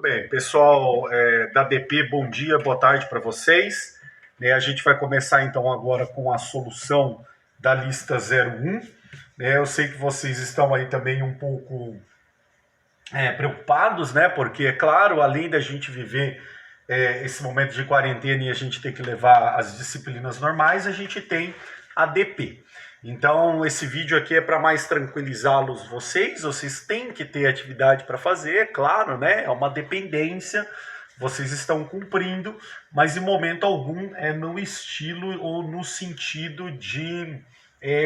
bem, pessoal da DP, bom dia, boa tarde para vocês. A gente vai começar então agora com a solução da lista 01. Eu sei que vocês estão aí também um pouco preocupados, né? Porque, é claro, além da gente viver esse momento de quarentena e a gente ter que levar as disciplinas normais, a gente tem a DP. Então, esse vídeo aqui é para mais tranquilizá-los vocês têm que ter atividade para fazer, é claro, né? É uma dependência, vocês estão cumprindo, mas em momento algum é no estilo ou no sentido de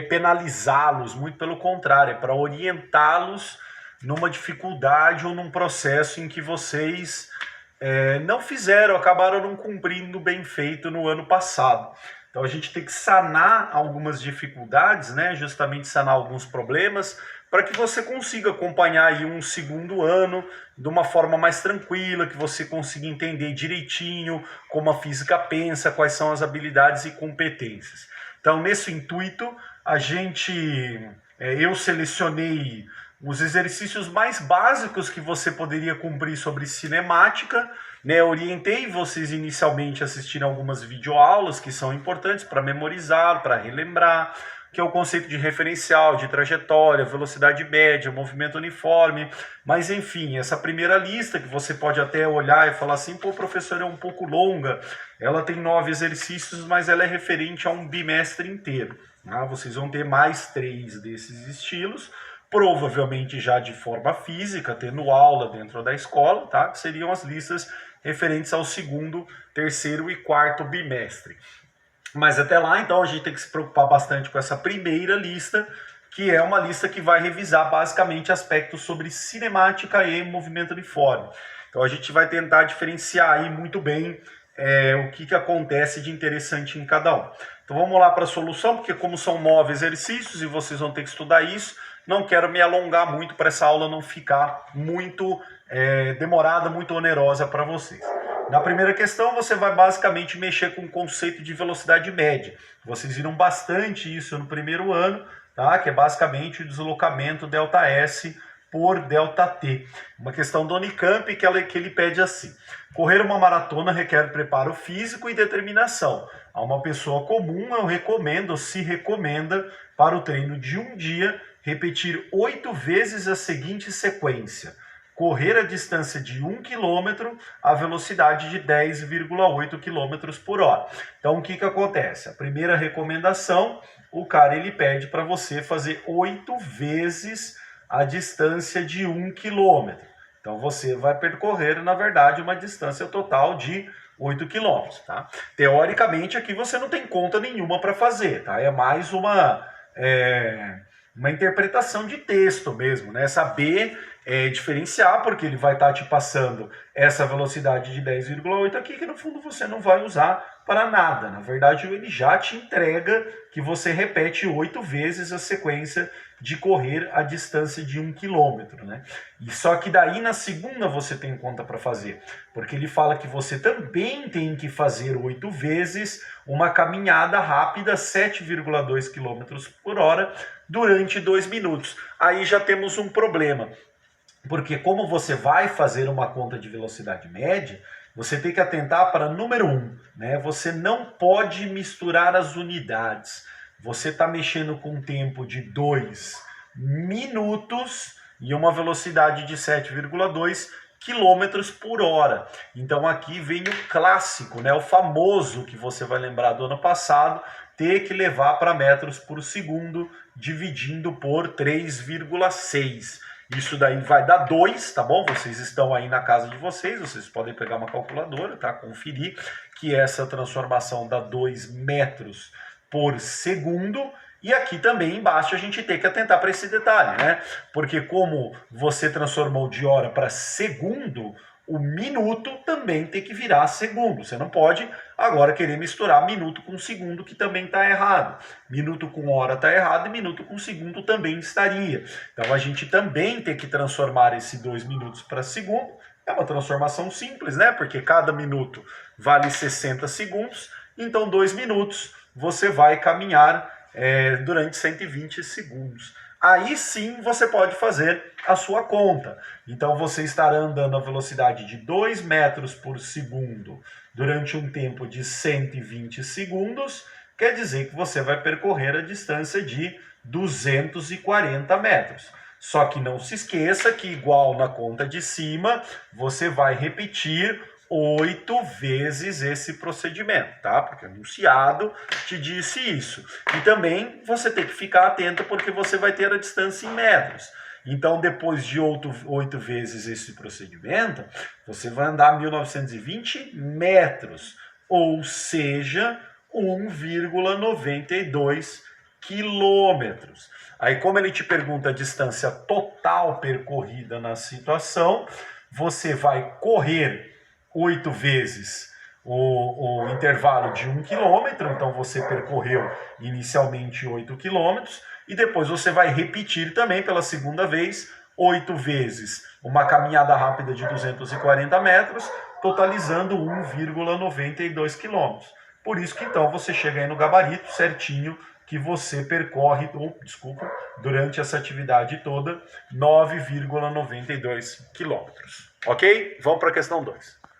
penalizá-los, muito pelo contrário, é para orientá-los numa dificuldade ou num processo em que vocês não fizeram, acabaram não cumprindo bem feito no ano passado. Então a gente tem que sanar algumas dificuldades, né? Justamente sanar alguns problemas, para que você consiga acompanhar aí um segundo ano de uma forma mais tranquila, que você consiga entender direitinho como a física pensa, quais são as habilidades e competências. Então, nesse intuito, eu selecionei os exercícios mais básicos que você poderia cumprir sobre cinemática, né? Orientei vocês inicialmente a assistirem algumas videoaulas que são importantes para memorizar, para relembrar, que é o conceito de referencial, de trajetória, velocidade média, movimento uniforme. Mas enfim, essa primeira lista que você pode até olhar e falar assim, pô, professor, é um pouco longa, ela tem 9 exercícios, mas ela é referente a um bimestre inteiro. Vocês vão ter mais 3 desses estilos, provavelmente já de forma física, tendo aula dentro da escola, tá? Que seriam as listas referentes ao segundo, terceiro e quarto bimestre. Mas até lá, então, a gente tem que se preocupar bastante com essa primeira lista, que é uma lista que vai revisar basicamente aspectos sobre cinemática e movimento uniforme. Então a gente vai tentar diferenciar aí muito bem o que acontece de interessante em cada um. Então vamos lá para a solução, porque como são 9 exercícios e vocês vão ter que estudar isso, não quero me alongar muito para essa aula não ficar muito demorada, muito onerosa para vocês. Na primeira questão, você vai basicamente mexer com o conceito de velocidade média. Vocês viram bastante isso no primeiro ano, tá? Que é basicamente o deslocamento ΔS por ΔT. Uma questão do Unicamp que ele pede assim: correr uma maratona requer preparo físico e determinação. A uma pessoa comum, se recomenda para o treino de um dia, repetir 8 vezes a seguinte sequência: correr a distância de 1 km a velocidade de 10,8 km por hora. Então, o que acontece? A primeira recomendação, o cara ele pede para você fazer 8 vezes a distância de 1 km. Então, você vai percorrer, na verdade, uma distância total de 8 km. Tá? Teoricamente, aqui você não tem conta nenhuma para fazer. Tá? É mais uma interpretação de texto mesmo, né? Saber diferenciar, porque ele vai estar te passando essa velocidade de 10,8 aqui, que no fundo você não vai usar para nada. Na verdade, ele já te entrega que você repete 8 vezes a sequência de correr a distância de 1 km, né? E só que daí na segunda você tem conta para fazer, porque ele fala que você também tem que fazer 8 vezes uma caminhada rápida, 7,2 km por hora, durante 2 minutos. Aí já temos um problema, porque como você vai fazer uma conta de velocidade média, você tem que atentar para número 1, né? Você não pode misturar as unidades. Você está mexendo com um tempo de 2 minutos e uma velocidade de 7,2 km por hora. Então aqui vem o clássico, né? O famoso que você vai lembrar do ano passado, ter que levar para metros por segundo, dividindo por 3,6. Isso daí vai dar 2, tá bom? Vocês estão aí na casa de vocês podem pegar uma calculadora, tá? Conferir que essa transformação dá 2 metros por segundo. E aqui também embaixo a gente tem que atentar para esse detalhe, né? Porque como você transformou de hora para segundo, o minuto também tem que virar segundo. Você não pode agora querer misturar minuto com segundo, que também está errado. Minuto com hora está errado e minuto com segundo também estaria. Então a gente também tem que transformar esse 2 minutos para segundo. É uma transformação simples, né? Porque cada minuto vale 60 segundos. Então 2 minutos você vai caminhar durante 120 segundos. aí sim você pode fazer a sua conta. Então você estará andando a velocidade de 2 metros por segundo durante um tempo de 120 segundos, quer dizer que você vai percorrer a distância de 240 metros. Só que não se esqueça que, igual na conta de cima, você vai repetir 8 vezes esse procedimento, tá? Porque o enunciado te disse isso. E também você tem que ficar atento porque você vai ter a distância em metros. Então, depois de 8 vezes esse procedimento, você vai andar 1920 metros, ou seja, 1,92 quilômetros. Aí, como ele te pergunta a distância total percorrida na situação, você vai correr 8 vezes o intervalo de 1 quilômetro, então você percorreu inicialmente 8 quilômetros, e depois você vai repetir também pela segunda vez 8 vezes uma caminhada rápida de 240 metros, totalizando 1,92 quilômetros. Por isso que então você chega aí no gabarito certinho que você percorre, durante essa atividade toda, 9,92 quilômetros. Ok? Vamos para a questão 2.